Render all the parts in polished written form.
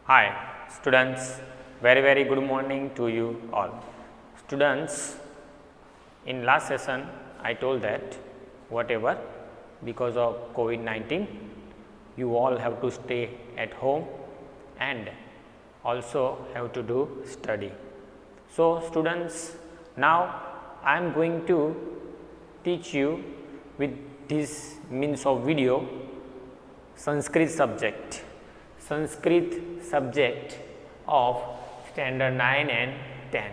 Hi students, very good morning to you all. Students, in last session I told that whatever because of COVID-19 you all have to stay at home and also have to do study. So students, now I am going to teach you with this means of video Sanskrit subject of standard 9 and 10.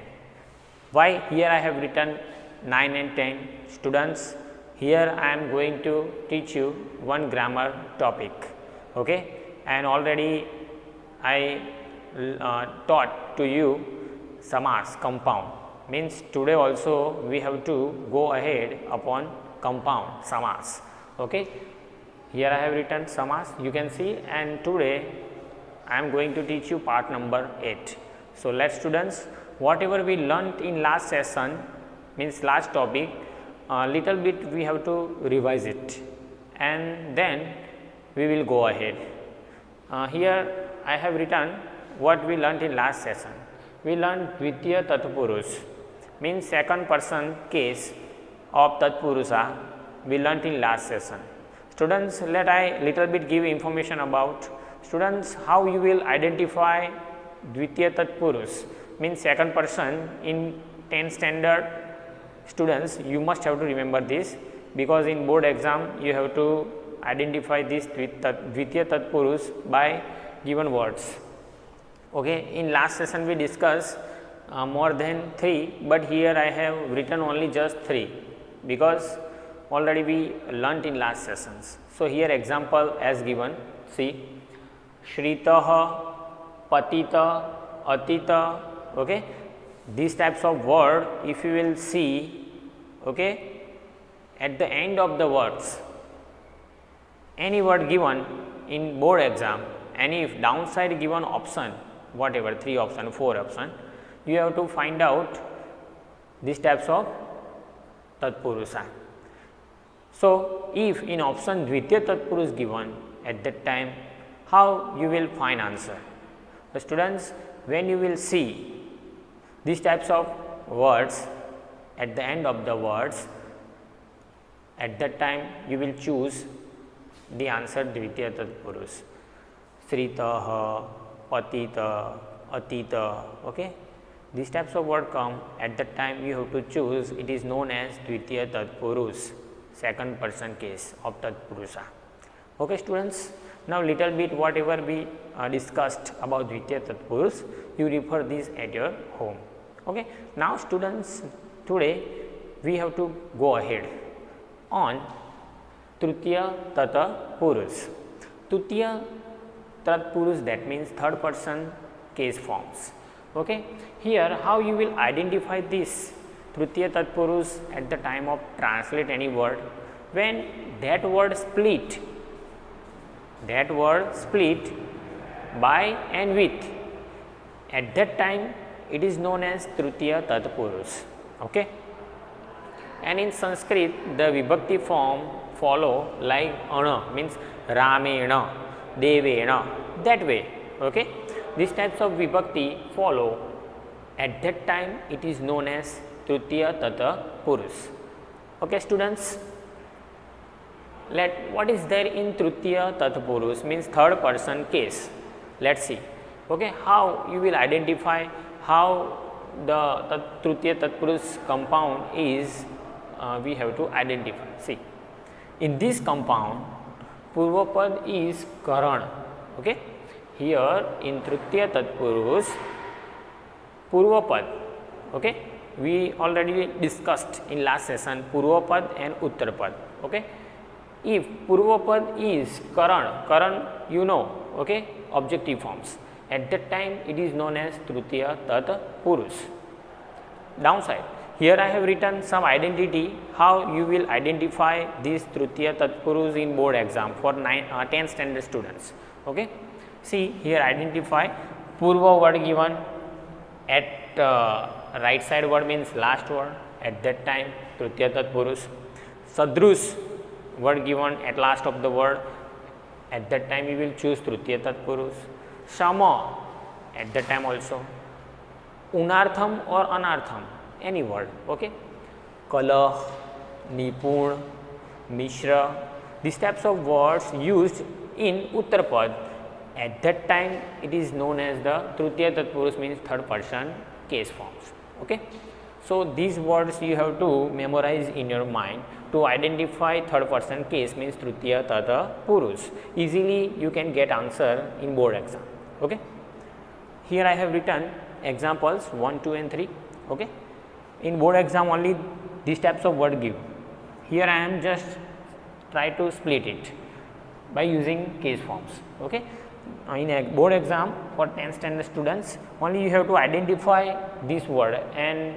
Why here I have written 9 and 10? Students, here I am going to teach you one grammar topic, okay? And already I taught to you samas, compound, means today also we have to go ahead upon compound samas, okay? Here I have written samas, you can see, and today I am going to teach you part number 8. So, let students, whatever we learnt in last session, means last topic, little bit we have to revise it and then we will go ahead. Here I have written what we learnt in last session. We learnt Dvitiya Tatpurus, means second person case of Tatpurusa we learnt in last session. Students, let I little bit give information about students how you will identify Dvitiya Tatpurus, means second person in 10th standard. Students, you must have to remember this because in board exam you have to identify this Dvitiya Tatpurus by given words. Okay, in last session we discussed more than 3, but here I have written only just 3 because already we learnt in last sessions. So, here example as given, see Shritah, Patita, Atita, okay. These types of word if you will see, okay, at the end of the words, any word given in board exam, any if downside given option, whatever 3 option, 4 option, you have to find out these types of Tatpurusa. So, if in option Dvitiya Tatpurus given at that time, how you will find answer? The students, when you will see these types of words at the end of the words, at that time you will choose the answer Dvitiya Tatpurus. Sritah, Patita, Atita, okay. These types of word come at that time you have to choose, it is known as Dvitiya Tatpurus, second person case of Tatpurusa. Okay students, now little bit whatever we discussed about Dvitiya Tatpurus, you refer this at your home. Okay. Now students, today we have to go ahead on Tritiya Tatpurus. Tritiya Tatpurus, that means third person case forms. Okay. Here how you will identify this Tritiya Tatpurus at the time of translate any word, when that word split by and with, at that time it is known as Tritiya Tatpurus. Okay. And in Sanskrit the vibhakti form follow like ana, means Ramena, Devena, that way. Okay. These types of vibhakti follow, at that time it is known as Tritiya Tatpurus. Okay students, what is there in Tritiya Tatpurus, means third person case. Let us see, okay, how you will identify how the Tritiya Tatpurus compound is, we have to identify. See, in this compound Purvapad is Karan, okay. Here in Tritiya Tatpurus Purvapad, okay, we already discussed in last session Purvapad and Uttarapad, okay. If Purvapad is Karan you know, okay, objective forms, at that time it is known as Tritiya Tatpurus. Downside, here I have written some identity how you will identify this Tritiya Tatpurus in board exam for 10th standard students, okay. See, here identify Purva word given at right side word means last word, at that time Tritiya Tatpurus. Sadrus word given at last of the word, at that time you will choose Tritiya Tatpurus. Shama at that time also. Unartham or anartham, any word, okay. Kalah, Nipun, Mishra, these types of words used in Uttarpad. At that time it is known as the Tritiya Tatpurus, means third person case forms, okay. So these words you have to memorize in your mind to identify third person case, means Tritiya Tata Purus. Easily you can get answer in board exam, okay. Here I have written examples 1, 2 and 3, okay. In board exam only these types of word give. Here I am just try to split it by using case forms, okay. In a board exam for 10th standard students, only you have to identify this word and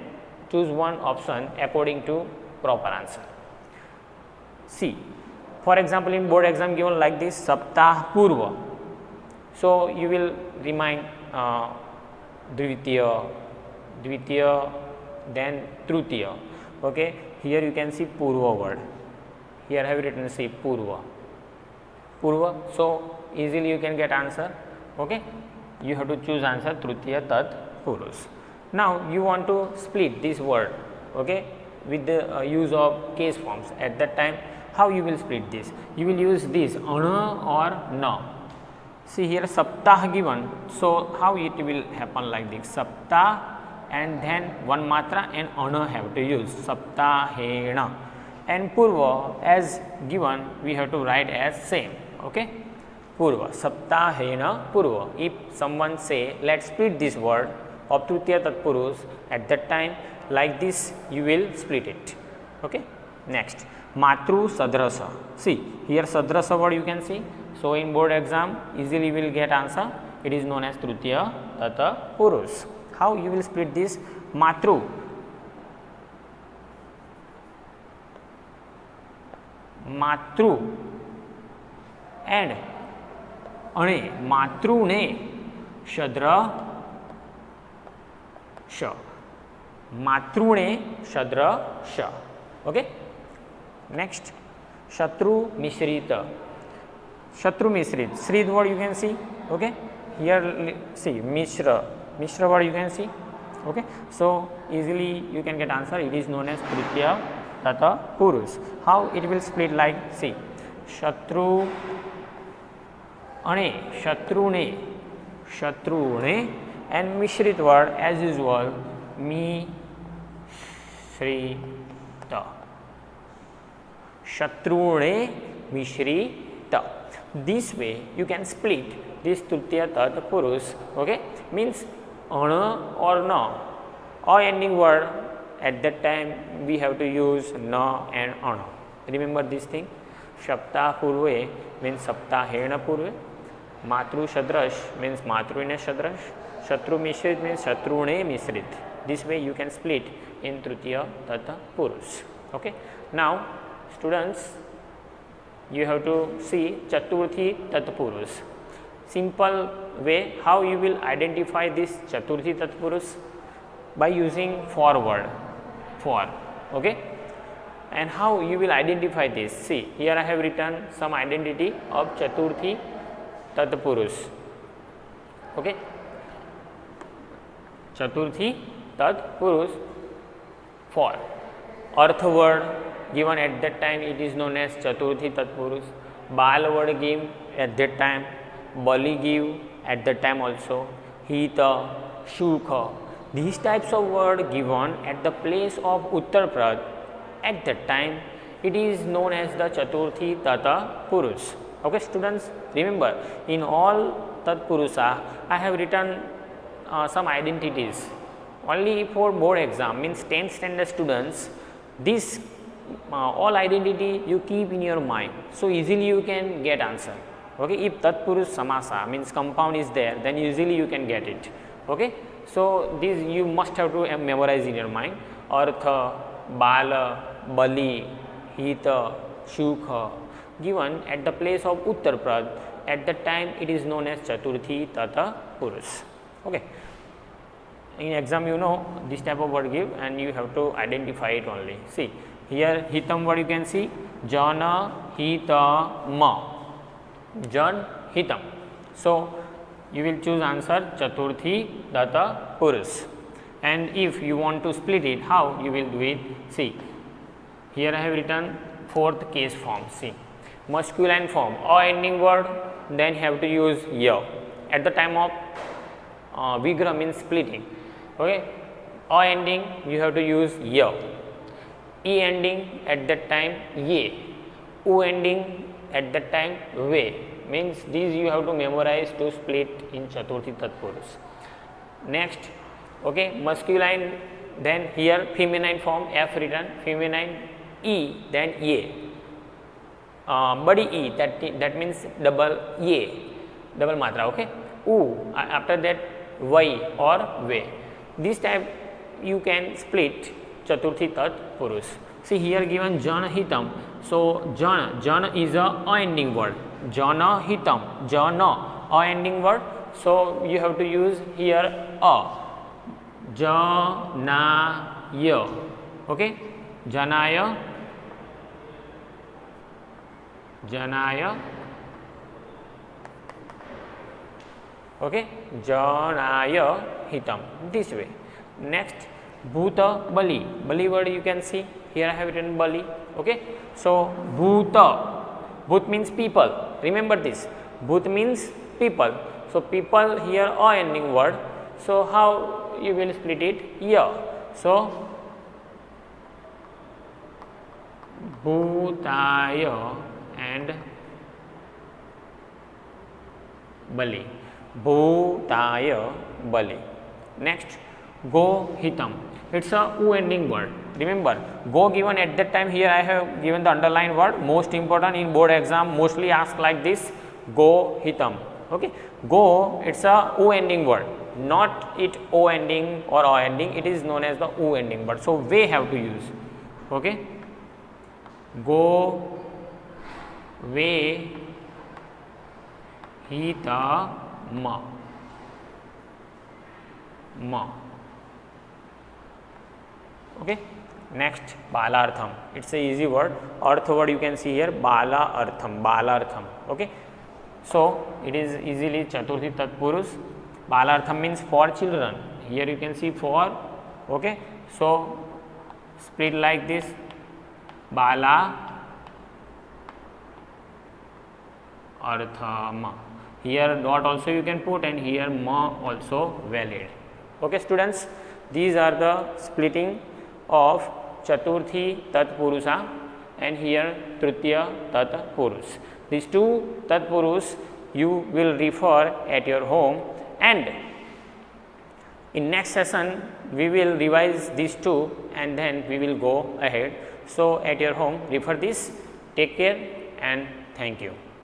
choose one option according to proper answer. See, for example, in board exam given like this, Saptah Purva. So you will remind Dvitiya, then Tritiya, okay. Here you can see Purva word. Here I have written, see, Purva. So easily you can get answer, okay. You have to choose answer Tritiya Tat Purus. Now you want to split this word, okay, with the use of case forms. At that time, how you will split this? You will use this ana or na. See here Saptah given, so how it will happen like this? Saptah and then one matra and ana have to use, Saptahena. And Purva as given we have to write as same, okay. Purva, Saptahena Purva. If someone say let's split this word of Tritiya Tatpurus, at that time like this you will split it, okay. Next, Matru Sadrasa. See here Sadrasa word you can see. So in board exam easily will get answer. It is known as Tritiya Tata Purus. How you will split this? Matru. Matru and ane, Matru ne, Shadra Sha. Matru ne, Shadra Sha. Okay. Next, Shatru Mishrita. Shatru Mishrit. Shrid word you can see. Okay. Here see Mishra. Mishra word you can see. Okay. So easily you can get answer. It is known as Tritiya Tata Purus. How it will split like, see, Shatru ane, Shatru ne, and Mishrit word as usual, Mi Shrita. Shatrune Mishrita. This way you can split this Tritiya Tata Purus, okay, means ana or na, or ending word. At that time we have to use na and ana. Remember this thing. Saptah Purve means Saptahena Purve. Matru Shadrash means Matrune Shadrash. Shatru Mishrit means Shatrune Mishrit. This way you can split in Tritiya Tata Purus. Okay. Now students, you have to see Chaturthi Tata Purus. Simple way how you will identify this Chaturthi Tata Purus, by using for word, for, okay. And how you will identify this? See, here I have written some identity of Chaturthi Tata Purus, okay. Chaturthi Tat Purus, for. Artha word given at that time, it is known as Chaturthi Tat Purus. Bal word given at that time, Bali give at that time also, Hita, Shukha. These types of word given at the place of Uttarprad at that time, it is known as the Chaturthi Tata Purus. Okay students, remember in all Tat Purusa I have written some identities only for board exam, means 10th standard students. This all identity you keep in your mind, so easily you can get answer. Okay, if Tat Purus Samasa means compound is there, then easily you can get it. Okay, so this you must have to memorize in your mind. Artha, Bala, Bali, Hita, Shukha, given at the place of Uttarprad. At that time it is known as Chaturthi Tata Purus. Okay. In exam you know this type of word give and you have to identify it only. See here Hitam word you can see, Jana Hita Ma, Jan Hitam. So you will choose answer Chaturthi Tata Purus. And if you want to split it, how you will do it? See, here I have written fourth case form. See, masculine form, a ending word, then have to use ya. At the time of vigra means splitting. Okay, a ending you have to use ya. E ending at that time ye. U ending at that time ve. Means these you have to memorize to split in Chaturthi Tatpurus. Next, okay, masculine, then here feminine form F written, feminine E, then ye. Badi E, that means double ye, double matra, okay. U, after that vai or ve. This type you can split Chaturthi Tatpurus. See here given Jana Hitam. So Jana is a ending word. Jana Hitam, Jana, a ending word. So you have to use here a. Janaya, okay, Janaya, okay, Janaya Hitam, this way. Next, Bhuta Bali, Bali word you can see, here I have written Bali, okay. So, Bhuta, Bhut means people, remember this, Bhut means people. So, people here a ending word. So, how you will split it? Ya. So, Bhutaya and Bali. Bhutaya Bali. Next, Go Hitam. It's a U ending word. Remember, go given at that time, here I have given the underlined word, most important in board exam, mostly asked like this, Go Hitam. Okay, go, it's a U ending word, not it O ending or O ending, it is known as the U ending word. So, we have to use, okay, go, ve, hita, ma. Okay. Next, Balartham. It's a easy word. Artha word you can see here, Balartham. Okay. So, it is easily Chaturthi Tatpurus. Balartham means for children. Here you can see for. Okay. So, split like this, Bala Arthama. Here dot also you can put, and here ma also valid. Okay, students, these are the splitting of Chaturthi Tatpurusa and here Tritiya Tatpurus. These two Tatpurus you will refer at your home, and in next session we will revise these two and then we will go ahead. So, at your home refer this. Take care and thank you.